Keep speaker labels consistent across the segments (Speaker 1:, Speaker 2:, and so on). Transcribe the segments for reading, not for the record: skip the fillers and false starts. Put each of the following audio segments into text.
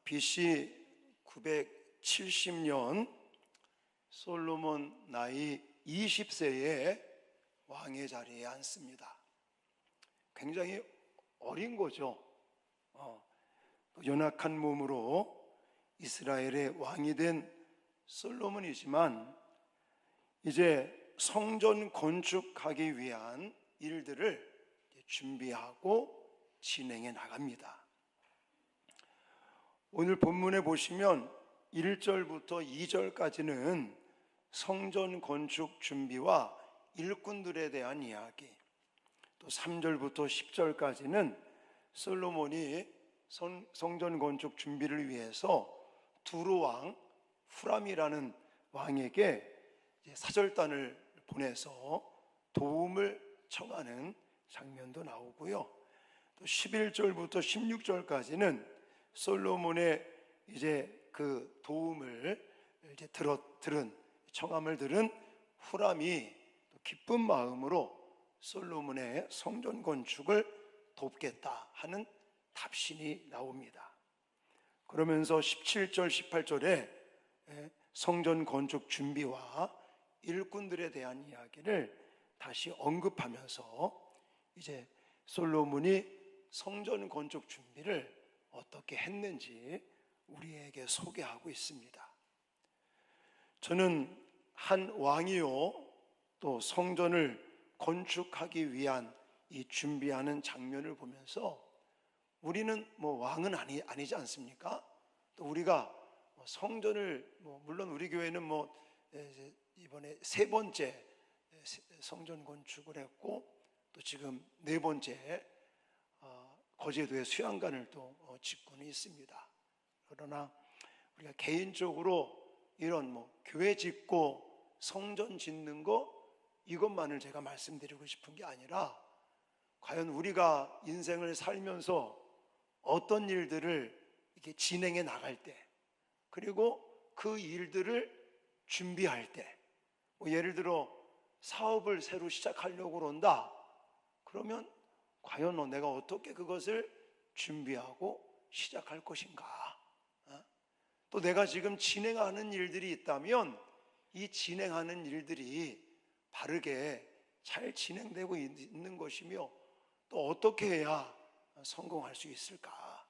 Speaker 1: BC 970년 솔로몬 나이 20세에 왕의 자리에 앉습니다. 굉장히 어린 거죠. 연약한 몸으로 이스라엘의 왕이 된 솔로몬이지만 이제 성전 건축하기 위한 일들을 준비하고 진행해 나갑니다. 오늘 본문에 보시면 1절부터 2절까지는 성전 건축 준비와 일꾼들에 대한 이야기, 또 3절부터 10절까지는 솔로몬이 성전 건축 준비를 위해서 두로 왕 후람이라는 왕에게 사절단을 보내서 도움을 청하는 장면도 나오고요. 또 11절부터 16절까지는 솔로몬의 이제 그 도움을 이제 청함을 들은 후람이 또 기쁜 마음으로 솔로몬의 성전 건축을 돕겠다 하는 답신이 나옵니다. 그러면서 17절, 18절에 성전 건축 준비와 일꾼들에 대한 이야기를 다시 언급하면서 이제 솔로몬이 성전 건축 준비를 어떻게 했는지 우리에게 소개하고 있습니다. 저는 한 왕이요 또 성전을 건축하기 위한 이 준비하는 장면을 보면서 우리는 왕은 아니지 않습니까? 또 우리가 성전을 물론 우리 교회는 이번에 세 번째 성전 건축을 했고 또 지금 네 번째 거제도에 수양관을 또 짓고는 있습니다. 그러나 우리가 개인적으로 이런 교회 짓고 성전 짓는 거 이것만을 제가 말씀드리고 싶은 게 아니라 과연 우리가 인생을 살면서 어떤 일들을 이렇게 진행해 나갈 때 그리고 그 일들을 준비할 때 예를 들어 사업을 새로 시작하려고 그런다 그러면 과연 내가 어떻게 그것을 준비하고 시작할 것인가? 또 내가 지금 진행하는 일들이 있다면 이 진행하는 일들이 바르게 잘 진행되고 있는 것이며 또 어떻게 해야 성공할 수 있을까?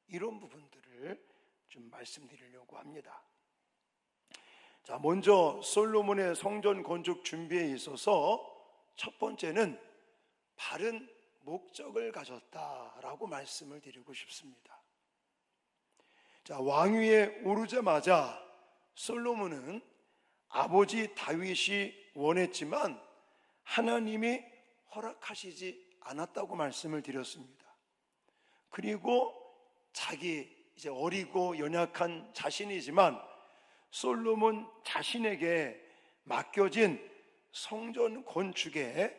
Speaker 1: 이런 부분들을 좀 말씀드리려고 합니다. 자, 먼저 솔로몬의 성전 건축 준비에 있어서 첫 번째는 바른 목적을 가졌다라고 말씀을 드리고 싶습니다. 자, 왕위에 오르자마자 솔로몬은 아버지 다윗이 원했지만 하나님이 허락하시지 않았다고 말씀을 드렸습니다. 그리고 자기 이제 어리고 연약한 자신이지만 솔로몬 자신에게 맡겨진 성전 건축의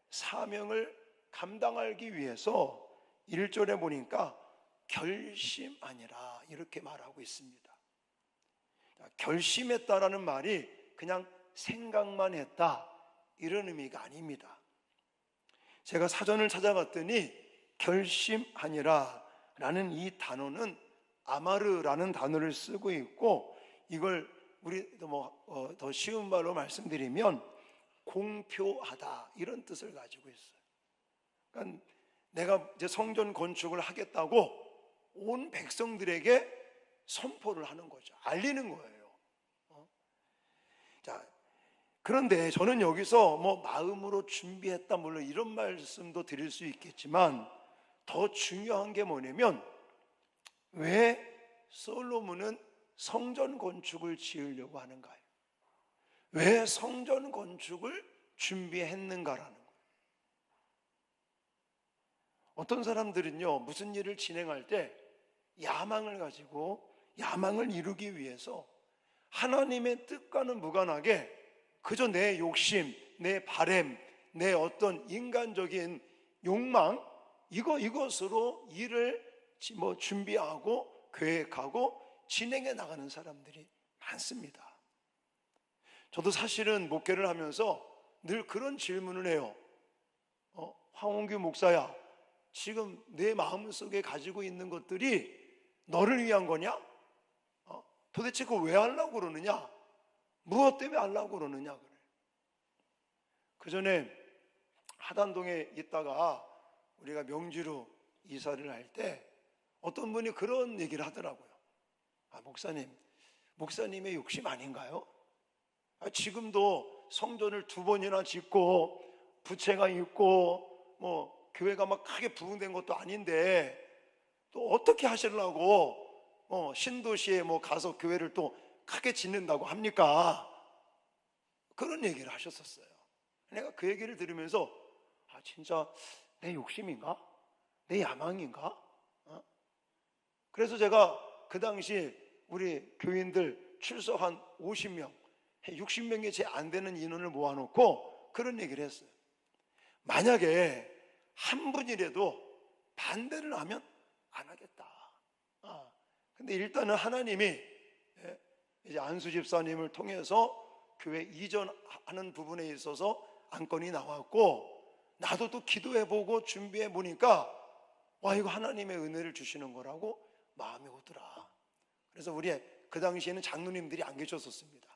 Speaker 1: 사명을 감당하기 위해서 1절에 보니까 결심하니라 이렇게 말하고 있습니다. 결심했다라는 말이 그냥 생각만 했다 이런 의미가 아닙니다. 제가 사전을 찾아봤더니 결심하니라 라는 이 단어는 아마르라는 단어를 쓰고 있고 이걸 우리 더 쉬운 말로 말씀드리면 공표하다 이런 뜻을 가지고 있어요. 그러니까 내가 이제 성전 건축을 하겠다고 온 백성들에게 선포를 하는 거죠. 알리는 거예요. 자, 그런데 저는 여기서 마음으로 준비했다 물론 이런 말씀도 드릴 수 있겠지만 더 중요한 게 뭐냐면 왜 솔로몬은 성전 건축을 지으려고 하는가요? 왜 성전 건축을 준비했는가라는 거예요. 어떤 사람들은요 무슨 일을 진행할 때 야망을 가지고 야망을 이루기 위해서 하나님의 뜻과는 무관하게 그저 내 욕심, 내 바램, 내 어떤 인간적인 욕망 이것으로 일을 준비하고 계획하고 진행해 나가는 사람들이 많습니다. 저도 사실은 목회를 하면서 늘 그런 질문을 해요. 황원규 목사야, 지금 내 마음속에 가지고 있는 것들이 너를 위한 거냐? 도대체 그거 왜 하려고 그러느냐? 무엇 때문에 하려고 그러느냐? 그래. 그 전에 하단동에 있다가 우리가 명지로 이사를 할 때 어떤 분이 그런 얘기를 하더라고요. 목사님의 욕심 아닌가요? 지금도 성전을 2번이나 짓고 부채가 있고 뭐 교회가 막 크게 부흥된 것도 아닌데 또 어떻게 하시려고 신도시에 뭐 가서 교회를 또 크게 짓는다고 합니까? 그런 얘기를 하셨었어요. 내가 그 얘기를 들으면서 진짜 내 욕심인가? 내 야망인가? 그래서 제가 그 당시 우리 교인들 출석 한 50명, 60명이 채 안 되는 인원을 모아놓고 그런 얘기를 했어요. 만약에 한 분이라도 반대를 하면 안 하겠다. 근데 일단은 하나님이 이제 안수 집사님을 통해서 교회 이전하는 부분에 있어서 안건이 나왔고, 나도 또 기도해보고 준비해보니까 이거 하나님의 은혜를 주시는 거라고 마음이 오더라. 그래서 우리 그 당시에는 장로님들이 안 계셨었습니다.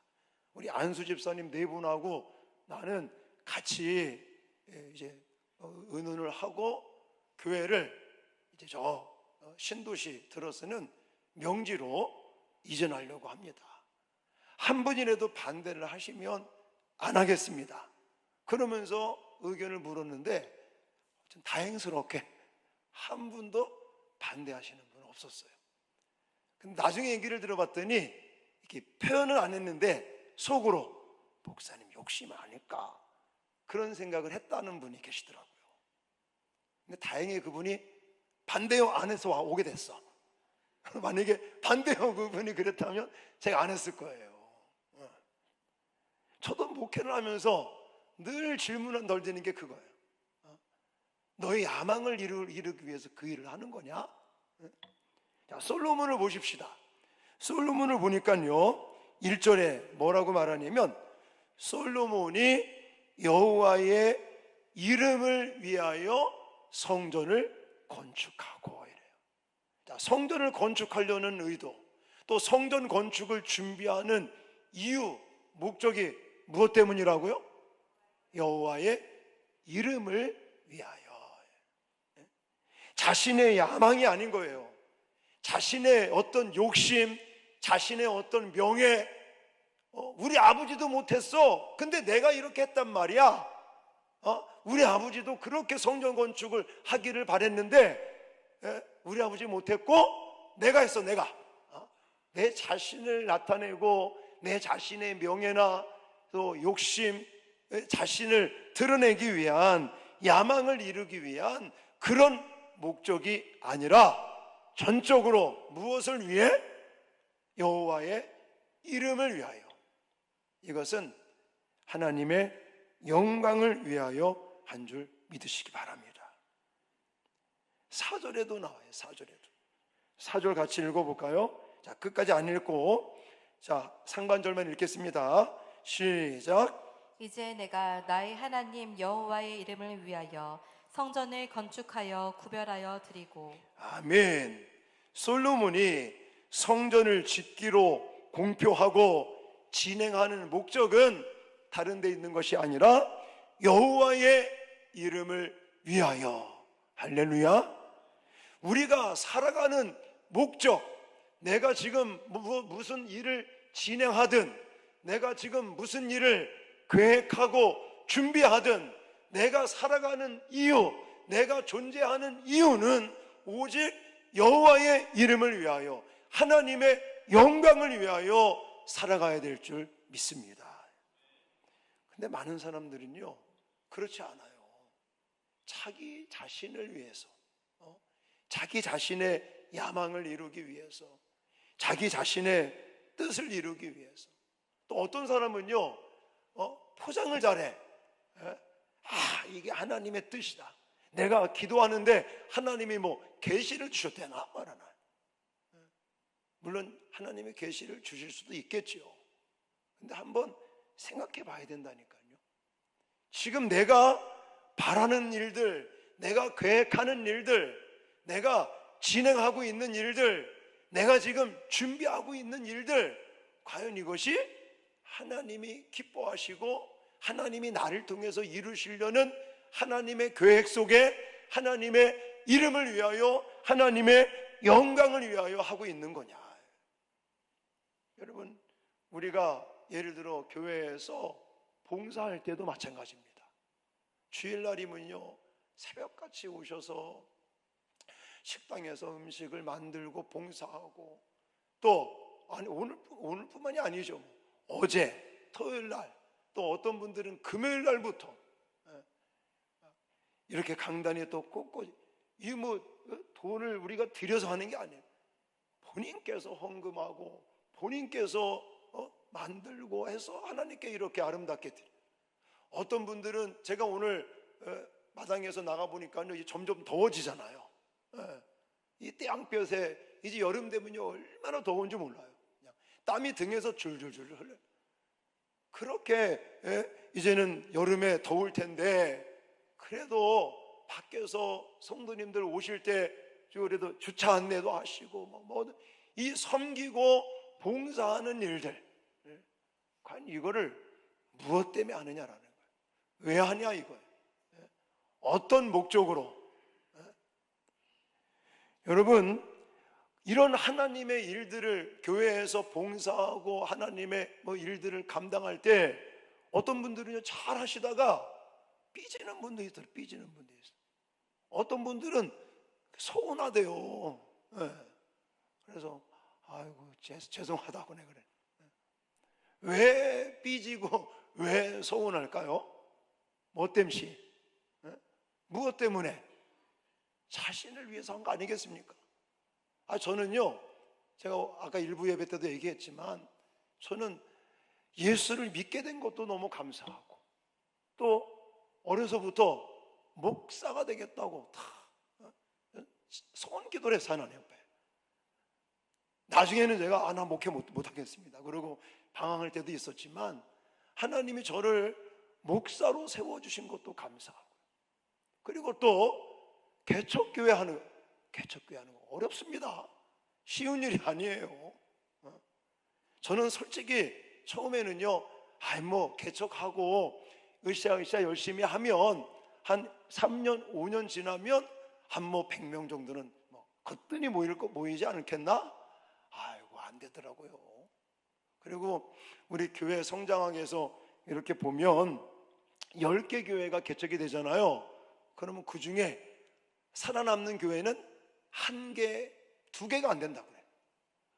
Speaker 1: 우리 안수 집사님 4분하고 나는 같이 이제 의논을 하고 교회를 이제 저 신도시 들어서는 명지로 이전하려고 합니다. 한 분이라도 반대를 하시면 안 하겠습니다. 그러면서 의견을 물었는데 좀 다행스럽게 한 분도 반대하시는 분은 없었어요. 근데 나중에 얘기를 들어봤더니 이렇게 표현을 안 했는데 속으로 목사님 욕심 아닐까 그런 생각을 했다는 분이 계시더라고요. 근데 다행히 그분이 반대요 안 해서 오게 됐어. 만약에 반대요 그분이 그랬다면 제가 안 했을 거예요. 저도 목회를 하면서 늘 질문을 던지는 게 그거예요. 너의 야망을 이루기 위해서 그 일을 하는 거냐? 자, 솔로몬을 보십시다. 솔로몬을 보니까요 1절에 뭐라고 말하냐면 솔로몬이 여호와의 이름을 위하여 성전을 건축하고 이래요. 자, 성전을 건축하려는 의도, 또 성전 건축을 준비하는 이유, 목적이 무엇 때문이라고요? 여호와의 이름을 위하여. 자신의 야망이 아닌 거예요. 자신의 어떤 욕심, 자신의 어떤 명예, 우리 아버지도 못했어. 근데 내가 이렇게 했단 말이야. 우리 아버지도 그렇게 성전 건축을 하기를 바랬는데 우리 아버지 못했고 내가 했어. 내가 내 자신을 나타내고 내 자신의 명예나 또 욕심, 자신을 드러내기 위한, 야망을 이루기 위한 그런 목적이 아니라 전적으로 무엇을 위해? 여호와의 이름을 위하여. 이것은 하나님의 영광을 위하여 한 줄 믿으시기 바랍니다. 4절에도 나와요. 4절 같이 읽어볼까요? 자, 끝까지 안 읽고 자, 상반절만 읽겠습니다. 시작.
Speaker 2: 이제 내가 나의 하나님 여호와의 이름을 위하여 성전을 건축하여 구별하여 드리고.
Speaker 1: 아멘. 솔로몬이 성전을 짓기로 공표하고 진행하는 목적은 다른 데 있는 것이 아니라 여호와의 이름을 위하여. 할렐루야. 우리가 살아가는 목적, 내가 지금 무슨 일을 진행하든, 내가 지금 무슨 일을 계획하고 준비하든, 내가 살아가는 이유, 내가 존재하는 이유는 오직 여호와의 이름을 위하여, 하나님의 영광을 위하여 살아가야 될 줄 믿습니다. 근데 많은 사람들은요 그렇지 않아요. 자기 자신을 위해서, 자기 자신의 야망을 이루기 위해서, 자기 자신의 뜻을 이루기 위해서. 또 어떤 사람은요 포장을 잘해. 이게 하나님의 뜻이다. 내가 기도하는데 하나님이 뭐 계시를 주셨대나 말하나. 물론 하나님이 계시를 주실 수도 있겠지요. 근데 한번 생각해 봐야 된다니까요. 지금 내가 바라는 일들, 내가 계획하는 일들, 내가 진행하고 있는 일들, 내가 지금 준비하고 있는 일들, 과연 이것이 하나님이 기뻐하시고 하나님이 나를 통해서 이루시려는 하나님의 계획 속에 하나님의 이름을 위하여 하나님의 영광을 위하여 하고 있는 거냐. 여러분, 우리가 예를 들어 교회에서 봉사할 때도 마찬가지입니다. 주일날이면요, 새벽같이 오셔서 식당에서 음식을 만들고 봉사하고, 또 아니 오늘뿐만이 아니죠. 어제 토요일날, 또 어떤 분들은 금요일날부터 이렇게 강단에 또 꽂고, 이 돈을 우리가 들여서 하는 게 아니에요. 본인께서 헌금하고 본인께서 만들고 해서 하나님께 이렇게 아름답게 드려요. 어떤 분들은 제가 오늘 마당에서 나가 보니까 점점 더워지잖아요. 이 태양볕에 이제 여름 되면요 얼마나 더운지 몰라요. 그냥 땀이 등에서 줄줄줄 흘러요. 그렇게 이제는 여름에 더울 텐데, 그래도 밖에서 성도님들 오실 때 그래도 주차 안내도 하시고 이 섬기고 봉사하는 일들, 과연 이거를 무엇 때문에 하느냐라는 거예요. 왜 하냐 이거예요. 어떤 목적으로. 여러분, 이런 하나님의 일들을 교회에서 봉사하고 하나님의 일들을 감당할 때 어떤 분들은 잘 하시다가 삐지는 분도 있어요. 삐지는 분도 있어요. 어떤 분들은 서운하대요. 그래서 아이고 죄송하다고 내가 그래. 왜 삐지고 왜 서운할까요? 뭐 때문에? 무엇 때문에? 자신을 위해서 한 거 아니겠습니까? 저는요, 제가 아까 일부 예배 때도 얘기했지만, 저는 예수를 믿게 된 것도 너무 감사하고, 또 어려서부터 목사가 되겠다고 다 소원 기도를 했어요, 하나님 옆에. 나중에는 제가 나 목회 못하겠습니다 그러고 방황할 때도 있었지만, 하나님이 저를 목사로 세워주신 것도 감사하고, 그리고 또 개척교회 하는 거 어렵습니다. 쉬운 일이 아니에요. 저는 솔직히 처음에는요, 개척하고 으쌰으쌰 열심히 하면 한 3년 5년 지나면 한 100명 정도는 거뜬히 모이지 않겠나? 아이고 안 되더라고요. 그리고 우리 교회 성장하기 위해서 이렇게 보면 10개 교회가 개척이 되잖아요. 그러면 그 중에 살아남는 교회는 1개, 2개가 안 된다고 그래요.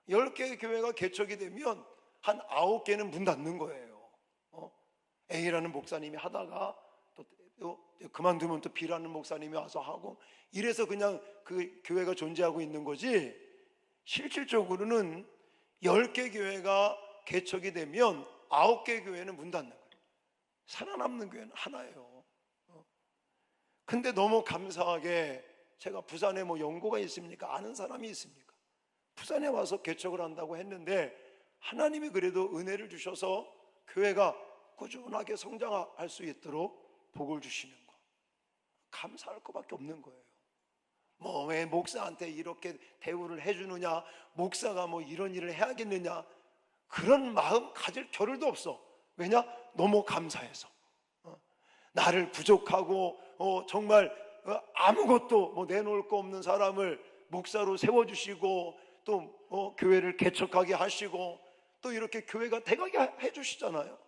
Speaker 1: 10개의 교회가 개척이 되면 한 9개는 문 닫는 거예요. A라는 목사님이 하다가 또 그만두면 또 B라는 목사님이 와서 하고, 이래서 그냥 그 교회가 존재하고 있는 거지, 실질적으로는 10개 교회가 개척이 되면 9개 교회는 문 닫는 거예요. 살아남는 교회는 하나예요. 근데 너무 감사하게, 제가 부산에 연고가 있습니까? 아는 사람이 있습니까? 부산에 와서 개척을 한다고 했는데, 하나님이 그래도 은혜를 주셔서 교회가 꾸준하게 성장할 수 있도록 복을 주시는 거, 감사할 것밖에 없는 거예요. 왜 목사한테 이렇게 대우를 해주느냐, 목사가 이런 일을 해야겠느냐, 그런 마음 가질 겨를도 없어. 왜냐? 너무 감사해서. 나를 부족하고 정말 아무것도 내놓을 거 없는 사람을 목사로 세워주시고, 또 교회를 개척하게 하시고, 또 이렇게 교회가 돼가게 해주시잖아요.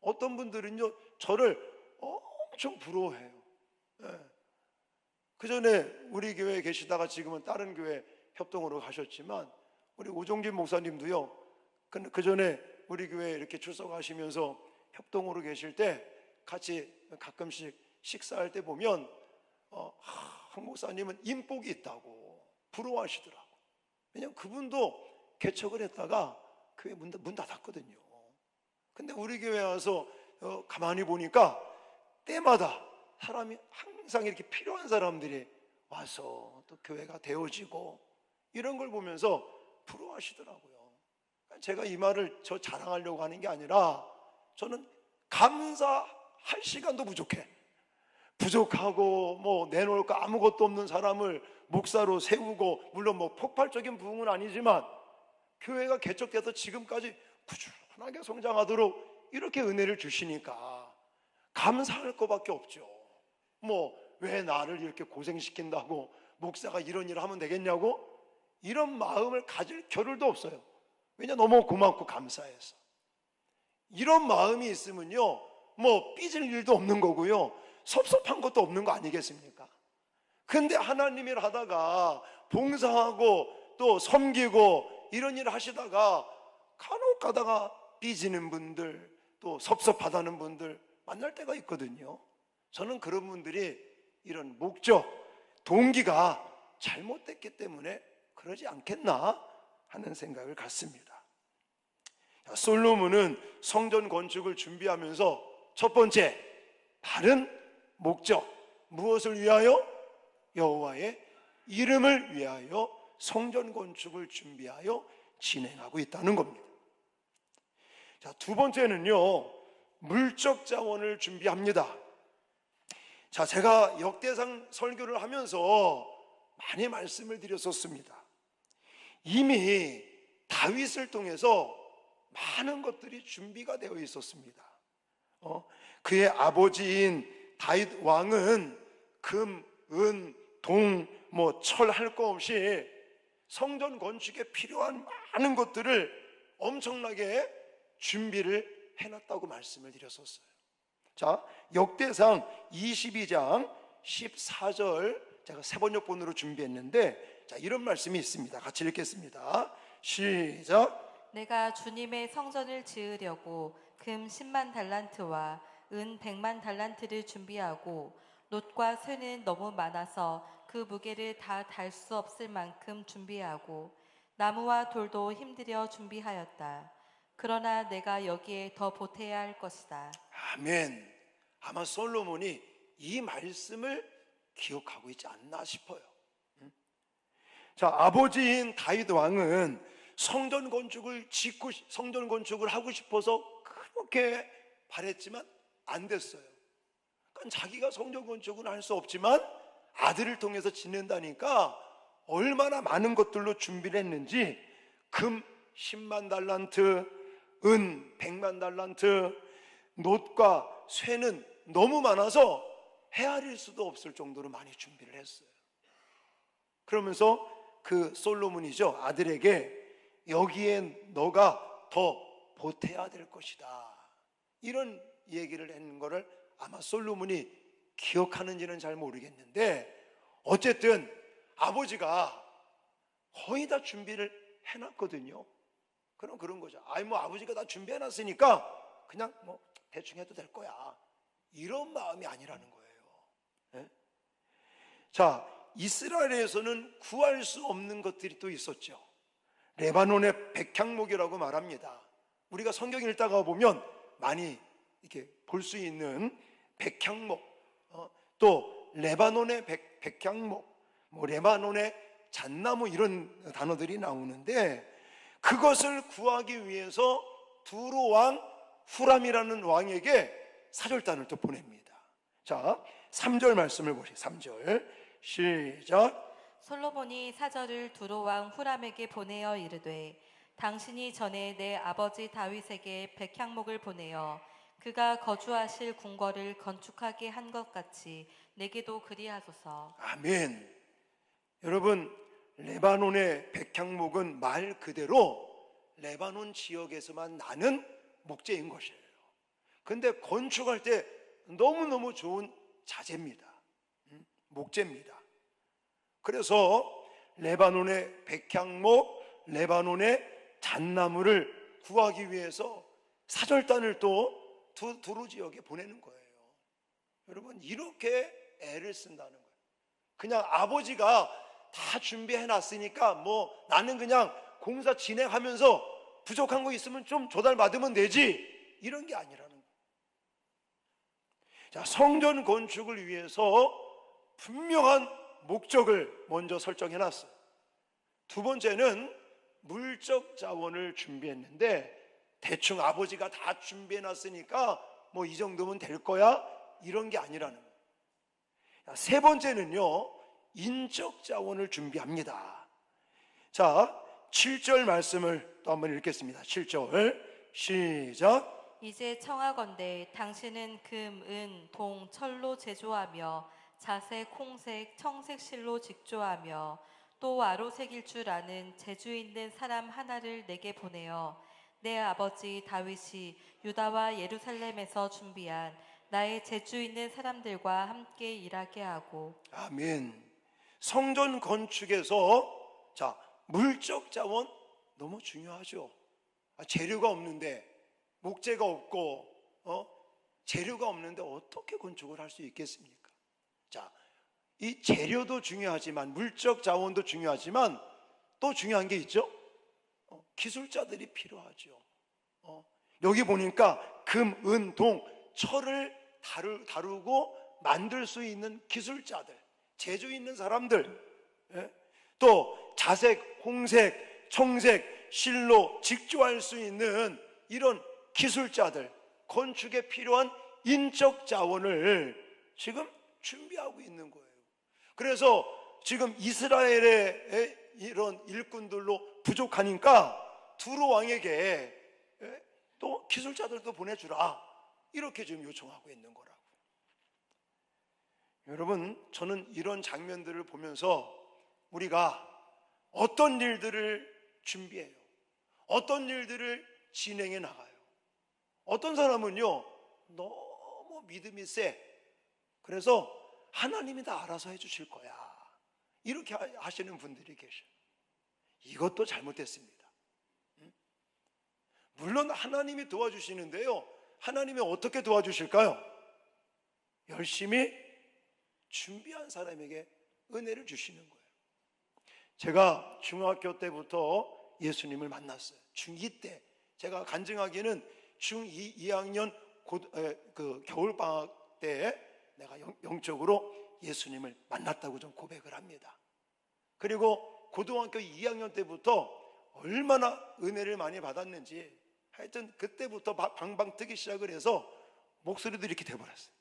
Speaker 1: 어떤 분들은요 저를 엄청 부러워해요. 그 전에 우리 교회에 계시다가 지금은 다른 교회 협동으로 가셨지만, 우리 오종진 목사님도요, 그 전에 우리 교회에 이렇게 출석하시면서 협동으로 계실 때 같이 가끔씩 식사할 때 보면 한 목사님은 인복이 있다고 부러워하시더라고. 왜냐하면 그분도 개척을 했다가 교회 문 닫았거든요. 근데 우리 교회 와서 가만히 보니까 때마다 사람이 항상 이렇게 필요한 사람들이 와서 또 교회가 되어지고, 이런 걸 보면서 부러워하시더라고요. 제가 이 말을 저 자랑하려고 하는 게 아니라, 저는 감사할 시간도 부족해. 부족하고 뭐 내놓을 거 아무것도 없는 사람을 목사로 세우고, 물론 뭐 폭발적인 부흥은 아니지만 교회가 개척돼서 지금까지 꾸준하게 성장하도록 이렇게 은혜를 주시니까 감사할 것밖에 없죠. 뭐 왜 나를 이렇게 고생시킨다고 목사가 이런 일을 하면 되겠냐고 이런 마음을 가질 겨를도 없어요. 왜냐, 너무 고맙고 감사해서. 이런 마음이 있으면요, 뭐 삐질 일도 없는 거고요, 섭섭한 것도 없는 거 아니겠습니까? 근데 하나님 일 하다가 봉사하고 또 섬기고 이런 일을 하시다가 간혹 가다가 삐지는 분들, 또 섭섭하다는 분들 만날 때가 있거든요. 저는 그런 분들이 이런 목적, 동기가 잘못됐기 때문에 그러지 않겠나 하는 생각을 갖습니다. 솔로몬은 성전 건축을 준비하면서 첫 번째, 바른 목적, 무엇을 위하여? 여호와의 이름을 위하여 성전 건축을 준비하여 진행하고 있다는 겁니다. 자, 두 번째는요, 물적 자원을 준비합니다. 자, 제가 역대상 설교를 하면서 많이 말씀을 드렸었습니다. 이미 다윗을 통해서 많은 것들이 준비가 되어 있었습니다. 그의 아버지인 다윗 왕은 금, 은, 동, 철 할 거 없이 성전 건축에 필요한 많은 것들을 엄청나게 준비를 해놨다고 말씀을 드렸었어요. 자, 역대상 22장 14절 제가 세 번역본으로 준비했는데, 자, 이런 말씀이 있습니다. 같이 읽겠습니다. 시작.
Speaker 2: 내가 주님의 성전을 지으려고 금 10만 달란트와 은 100만 달란트를 준비하고 놋과 쇠는 너무 많아서 그 무게를 다 달 수 없을 만큼 준비하고 나무와 돌도 힘들여 준비하였다. 그러나 내가 여기에 더 보태야 할 것이다.
Speaker 1: 아멘. 아마 솔로몬이 이 말씀을 기억하고 있지 않나 싶어요. 자, 아버지인 다윗 왕은 성전 건축을 하고 싶어서 그렇게 바랬지만 안 됐어요. 그러니까 자기가 성전 건축은 할 수 없지만 아들을 통해서 짓는다니까 얼마나 많은 것들로 준비를 했는지, 금 10만 달란트, 은 100만 달란트, 놋과 쇠는 너무 많아서 헤아릴 수도 없을 정도로 많이 준비를 했어요. 그러면서 그 솔로몬이죠, 아들에게 여기에 너가 더 보태야 될 것이다, 이런 얘기를 했는 거를 아마 솔로몬이 기억하는지는 잘 모르겠는데, 어쨌든 아버지가 거의 다 준비를 해놨거든요. 그럼 그런 거죠. 아버지가 다 준비해놨으니까 그냥 대충 해도 될 거야, 이런 마음이 아니라는 거예요. 네? 자, 이스라엘에서는 구할 수 없는 것들이 또 있었죠. 레바논의 백향목이라고 말합니다. 우리가 성경 읽다가 보면 많이 이렇게 볼 수 있는 백향목, 또 레바논의 백향목, 레바논의 잣나무, 이런 단어들이 나오는데, 그것을 구하기 위해서 두로 왕 후람이라는 왕에게 사절단을 또 보냅니다. 자, 3절 말씀을 보시죠. 3절 시작.
Speaker 2: 솔로몬이 사절을 두로 왕 후람에게 보내어 이르되, 당신이 전에 내 아버지 다윗에게 백향목을 보내어 그가 거주하실 궁궐을 건축하게 한 것 같이 내게도 그리하소서.
Speaker 1: 아멘. 여러분, 레바논의 백향목은 말 그대로 레바논 지역에서만 나는 목재인 것이에요. 근데 건축할 때 너무너무 좋은 자재입니다. 목재입니다. 그래서 레바논의 백향목, 레바논의 잣나무를 구하기 위해서 사절단을 또 두루 지역에 보내는 거예요. 여러분, 이렇게 애를 쓴다는 거예요. 그냥 아버지가 다 준비해 놨으니까 나는 그냥 공사 진행하면서 부족한 거 있으면 좀 조달받으면 되지, 이런 게 아니라는 거예요. 자, 성전 건축을 위해서 분명한 목적을 먼저 설정해 놨어요. 두 번째는 물적 자원을 준비했는데, 대충 아버지가 다 준비해 놨으니까 이 정도면 될 거야, 이런 게 아니라는 거예요. 세 번째는요, 인적 자원을 준비합니다. 자, 7절 말씀을 또 한번 읽겠습니다. 7절 시작.
Speaker 2: 이제 청하건대 당신은 금, 은, 동, 철로 제조하며 자색, 홍색, 청색 실로 직조하며 또 와로 새길 줄 아는 재주 있는 사람 하나를 내게 보내어 내 아버지 다윗이 유다와 예루살렘에서 준비한 나의 재주 있는 사람들과 함께 일하게 하고.
Speaker 1: 아멘. 성전 건축에서 자, 물적 자원 너무 중요하죠. 재료가 없는데, 목재가 없고 재료가 없는데 어떻게 건축을 할 수 있겠습니까? 자, 이 재료도 중요하지만 물적 자원도 중요하지만 또 중요한 게 있죠. 기술자들이 필요하죠. 여기 보니까 금, 은, 동, 철을 다루고 만들 수 있는 기술자들, 재주 있는 사람들, 또 자색, 홍색, 청색, 실로 직조할 수 있는 이런 기술자들, 건축에 필요한 인적 자원을 지금 준비하고 있는 거예요. 그래서 지금 이스라엘의 이런 일꾼들로 부족하니까 두로 왕에게 또 기술자들도 보내주라, 이렇게 지금 요청하고 있는 거라고. 여러분, 저는 이런 장면들을 보면서 우리가 어떤 일들을 준비해요, 어떤 일들을 진행해 나가요. 어떤 사람은요, 너무 믿음이 세. 그래서 하나님이 다 알아서 해주실 거야, 이렇게 하시는 분들이 계셔요. 이것도 잘못됐습니다. 물론 하나님이 도와주시는데요, 하나님이 어떻게 도와주실까요? 열심히 준비한 사람에게 은혜를 주시는 거예요. 제가 중학교 때부터 예수님을 만났어요. 중2 때. 제가 간증하기에는 중2 2학년 겨울방학 때 내가 영적으로 예수님을 만났다고 좀 고백을 합니다. 그리고 고등학교 2학년 때부터 얼마나 은혜를 많이 받았는지, 하여튼 그때부터 방방 뜨기 시작을 해서 목소리도 이렇게 돼버렸어요.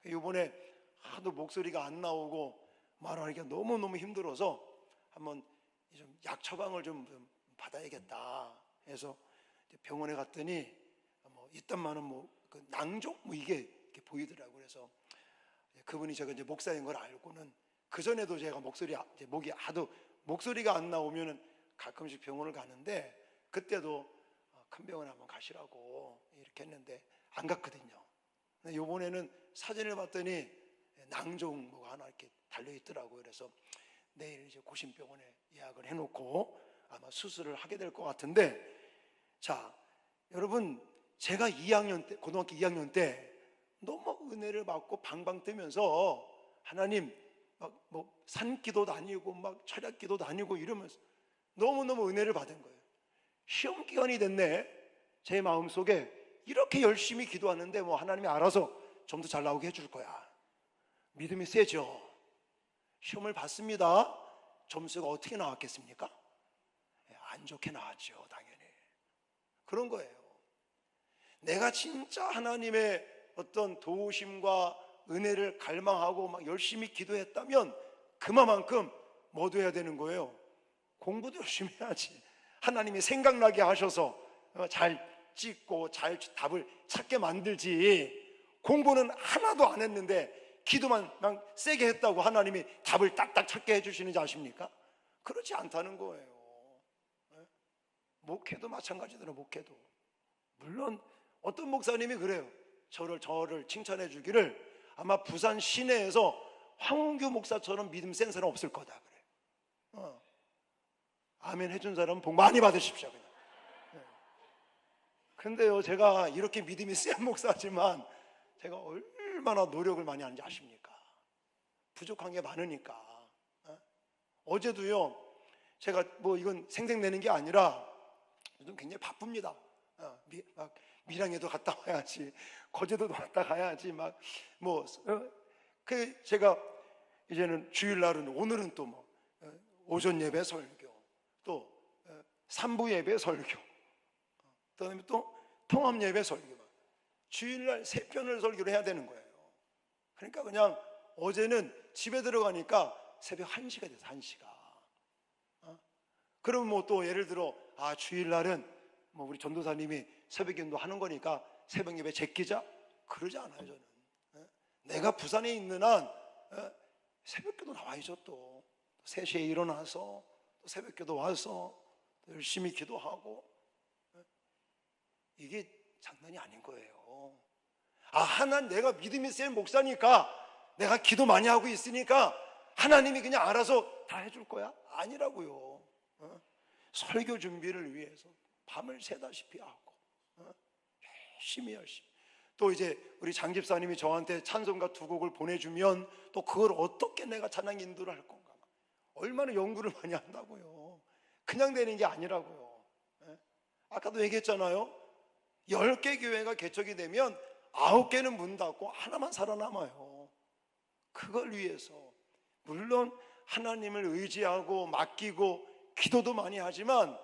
Speaker 1: 이번에 하도 목소리가 안 나오고 말하기가 너무너무 힘들어서 한번 좀 약 처방을 좀 받아야겠다 해서 병원에 갔더니 이딴만은 그 낭종 이게 이렇게 보이더라고요. 그래서 그분이 제가 이제 목사인 걸 알고는, 그 전에도 제가 목이 하도 목소리가 안 나오면은 가끔씩 병원을 가는데, 그때도 큰 병원 한번 가시라고 이렇게 했는데 안 갔거든요. 근데 이번에는 사진을 봤더니 낭종 뭐가 하나 이렇게 달려 있더라고요. 그래서 내일 이제 고심병원에 예약을 해놓고 아마 수술을 하게 될 것 같은데, 자, 여러분, 제가 2학년 때, 고등학교 2학년 때 너무 은혜를 받고 방방 뜨면서 하나님 산기도 다니고 철학기도 다니고 이러면서 너무너무 은혜를 받은 거예요. 시험 기간이 됐네. 제 마음속에 이렇게 열심히 기도하는데 하나님이 알아서 점도 잘 나오게 해줄 거야. 믿음이 세죠. 시험을 봤습니다. 점수가 어떻게 나왔겠습니까? 안 좋게 나왔죠, 당연히. 그런 거예요. 내가 진짜 하나님의 어떤 도우심과 은혜를 갈망하고 열심히 기도했다면 그만큼 뭐도 해야 되는 거예요. 공부도 열심히 해야지. 하나님이 생각나게 하셔서 잘 찍고 잘 답을 찾게 만들지, 공부는 하나도 안 했는데 기도만 세게 했다고 하나님이 답을 딱딱 찾게 해주시는지 아십니까? 그렇지 않다는 거예요. 목회도 마찬가지더라. 목회도 물론 어떤 목사님이 그래요. 저를 칭찬해 주기를, 아마 부산 시내에서 황운규 목사처럼 믿음 센 사람 없을 거다 그래. 아멘 해준 사람은 복 많이 받으십시오. 그냥. 근데요, 제가 이렇게 믿음이 센 목사지만 제가 얼마나 노력을 많이 하는지 아십니까? 부족한 게 많으니까. 어제도요, 제가 이건 생색내는 게 아니라 요즘 굉장히 바쁩니다. 밀양에도 갔다 와야지, 거제도 갔다 가야지, 제가 이제는 주일날은, 오늘은 또 오전 예배 설교, 또 3부 예배 설교, 그다음에 또 통합 예배 설교, 주일날 3편을 설교를 해야 되는 거예요. 그러니까 그냥 어제는 집에 들어가니까 새벽 1시가 됐어. 1시가. 그럼 뭐 또 예를 들어 주일날은 뭐 우리 전도사님이 새벽기도 하는 거니까 새벽 예배 제끼자 그러지 않아요. 저는 내가 부산에 있는 한 새벽기도 나와야죠. 또 3시에 일어나서 또 새벽기도 와서 또 열심히 기도하고. 이게 장난이 아닌 거예요. 내가 믿음이 센 목사니까 내가 기도 많이 하고 있으니까 하나님이 그냥 알아서 다 해줄 거야? 아니라고요. 설교 준비를 위해서 밤을 새다시피 하고 열심히 또 이제 우리 장 집사님이 저한테 찬송가 2곡을 보내주면 또 그걸 어떻게 내가 찬양 인도를 할 건가, 얼마나 연구를 많이 한다고요. 그냥 되는 게 아니라고요. 아까도 얘기했잖아요. 10개 교회가 개척이 되면 9개는 문 닫고 하나만 살아남아요. 그걸 위해서 물론 하나님을 의지하고 맡기고 기도도 많이 하지만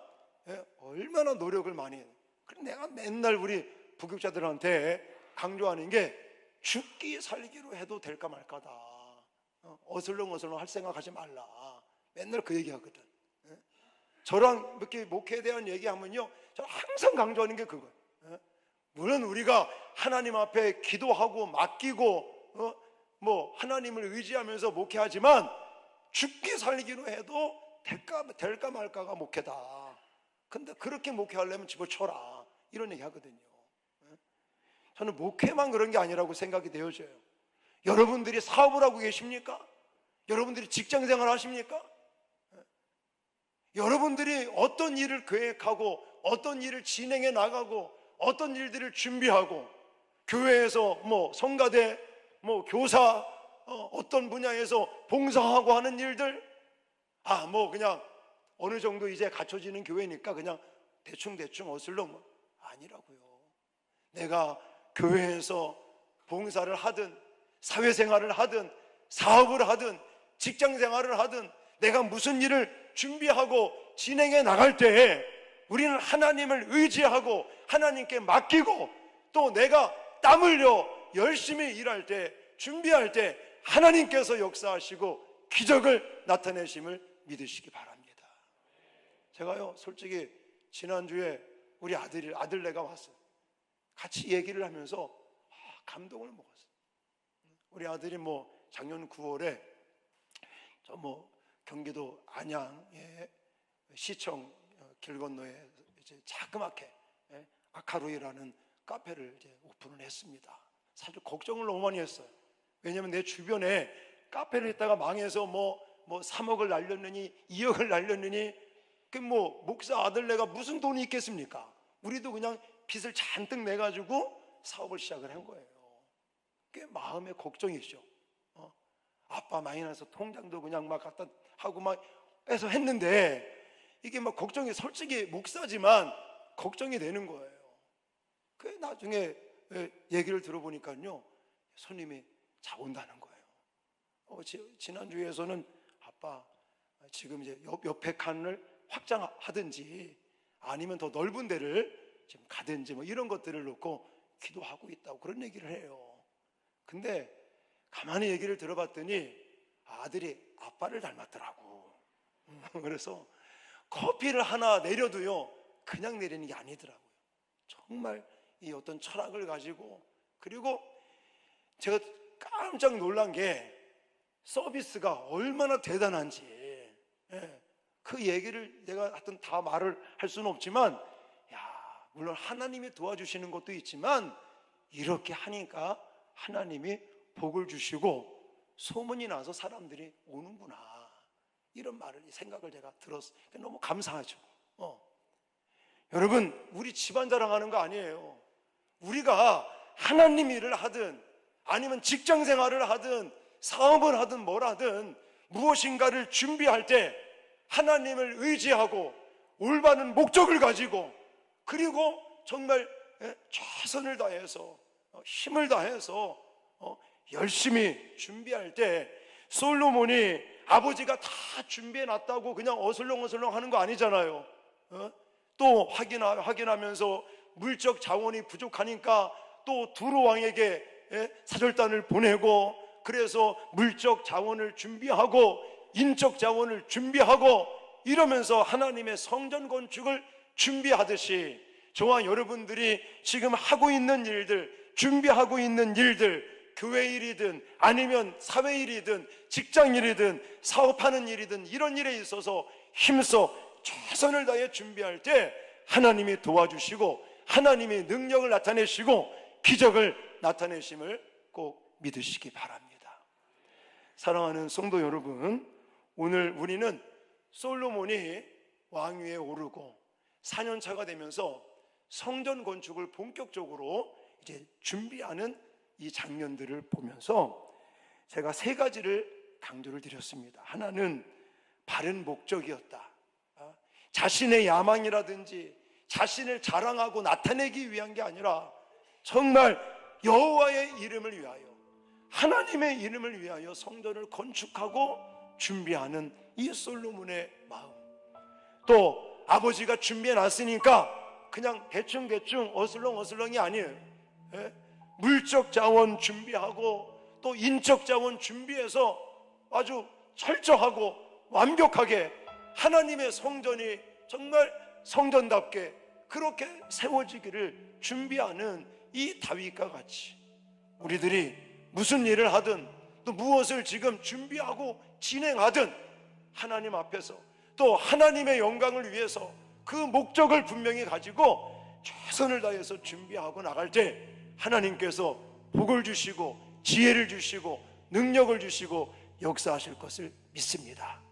Speaker 1: 얼마나 노력을 많이 해요. 그럼 내가 맨날 우리 부교육자들한테 강조하는 게 죽기 살기로 해도 될까 말까다. 어슬렁어슬렁 할 생각하지 말라. 맨날 그 얘기하거든. 저랑 이렇게 목회에 대한 얘기하면요, 저는 항상 강조하는 게 그거예요. 물론 우리가 하나님 앞에 기도하고 맡기고 뭐 하나님을 의지하면서 목회하지만 죽기 살기로 해도 될까 말까가 목회다. 근데 그렇게 목회하려면 집어쳐라, 이런 얘기 하거든요. 저는 목회만 그런 게 아니라고 생각이 되어져요. 여러분들이 사업을 하고 계십니까? 여러분들이 직장생활 하십니까? 여러분들이 어떤 일을 계획하고 어떤 일을 진행해 나가고 어떤 일들을 준비하고 교회에서 뭐 성가대, 뭐 교사, 어떤 분야에서 봉사하고 하는 일들, 뭐 그냥 어느 정도 이제 갖춰지는 교회니까 그냥 대충 어슬렁 아니라고요. 내가 교회에서 봉사를 하든 사회생활을 하든 사업을 하든 직장생활을 하든 내가 무슨 일을 준비하고 진행해 나갈 때에 우리는 하나님을 의지하고 하나님께 맡기고 또 내가 땀 흘려 열심히 일할 때, 준비할 때 하나님께서 역사하시고 기적을 나타내심을 믿으시기 바랍니다. 제가요, 솔직히 지난주에 우리 아들네가 왔어요. 같이 얘기를 하면서 감동을 먹었어요. 우리 아들이 뭐 작년 9월에 저 뭐 경기도 안양의 시청 길 건너에 이제 자그맣게 아카루이라는 카페를 이제 오픈을 했습니다. 사실 걱정을 너무 많이 했어요. 왜냐하면 내 주변에 카페를 했다가 망해서 뭐 3억을 날렸느니 2억을 날렸느니 그 뭐 목사 아들네가 무슨 돈이 있겠습니까? 우리도 그냥 빚을 잔뜩 내가지고 사업을 시작을 한 거예요. 꽤 마음에 걱정이죠. 아빠 많이 나서 통장도 그냥 막 갖다 하고 막 해서 했는데 이게 막 걱정이, 솔직히 목사지만 걱정이 되는 거예요. 그 나중에 얘기를 들어보니까요, 손님이 잘 온다는 거예요. 지난주에서는 아빠 지금 이제 옆에 칸을 확장하든지 아니면 더 넓은 데를 지금 가든지 뭐 이런 것들을 놓고 기도하고 있다고 그런 얘기를 해요. 근데 가만히 얘기를 들어봤더니 아들이 아빠를 닮았더라고. 그래서 커피를 하나 내려도요 그냥 내리는 게 아니더라고요. 정말 이 어떤 철학을 가지고, 그리고 제가 깜짝 놀란 게 서비스가 얼마나 대단한지, 그 얘기를 내가 하여튼 다 말을 할 수는 없지만, 물론 하나님이 도와주시는 것도 있지만 이렇게 하니까 하나님이 복을 주시고 소문이 나서 사람들이 오는구나, 이런 말을, 생각을 제가 들었어요. 너무 감사하죠. 여러분, 우리 집안 자랑하는 거 아니에요. 우리가 하나님 일을 하든 아니면 직장 생활을 하든 사업을 하든 뭘 하든 무엇인가를 준비할 때 하나님을 의지하고 올바른 목적을 가지고, 그리고 정말 최선을 다해서 힘을 다해서 열심히 준비할 때, 솔로몬이 아버지가 다 준비해 놨다고 그냥 어슬렁어슬렁 하는 거 아니잖아요. 또 확인하면서 물적 자원이 부족하니까 또 두로 왕에게 사절단을 보내고, 그래서 물적 자원을 준비하고 인적 자원을 준비하고 이러면서 하나님의 성전 건축을 준비하듯이 저와 여러분들이 지금 하고 있는 일들, 준비하고 있는 일들, 교회 일이든 아니면 사회 일이든 직장 일이든 사업하는 일이든 이런 일에 있어서 힘써 최선을 다해 준비할 때 하나님이 도와주시고 하나님이 능력을 나타내시고 기적을 나타내심을 꼭 믿으시기 바랍니다. 사랑하는 성도 여러분, 오늘 우리는 솔로몬이 왕위에 오르고 4년차가 되면서 성전 건축을 본격적으로 이제 준비하는 이 장면들을 보면서 제가 세 가지를 강조를 드렸습니다. 하나는 바른 목적이었다. 자신의 야망이라든지 자신을 자랑하고 나타내기 위한 게 아니라 정말 여호와의 이름을 위하여, 하나님의 이름을 위하여 성전을 건축하고 준비하는 이 솔로몬의 마음. 또 아버지가 준비해 놨으니까 그냥 대충 어슬렁어슬렁이 아니에요. 물적 자원 준비하고 또 인적 자원 준비해서 아주 철저하고 완벽하게 하나님의 성전이 정말 성전답게 그렇게 세워지기를 준비하는 이 다윗과 같이 우리들이 무슨 일을 하든 또 무엇을 지금 준비하고 진행하든 하나님 앞에서 또 하나님의 영광을 위해서 그 목적을 분명히 가지고 최선을 다해서 준비하고 나갈 때 하나님께서 복을 주시고 지혜를 주시고 능력을 주시고 역사하실 것을 믿습니다.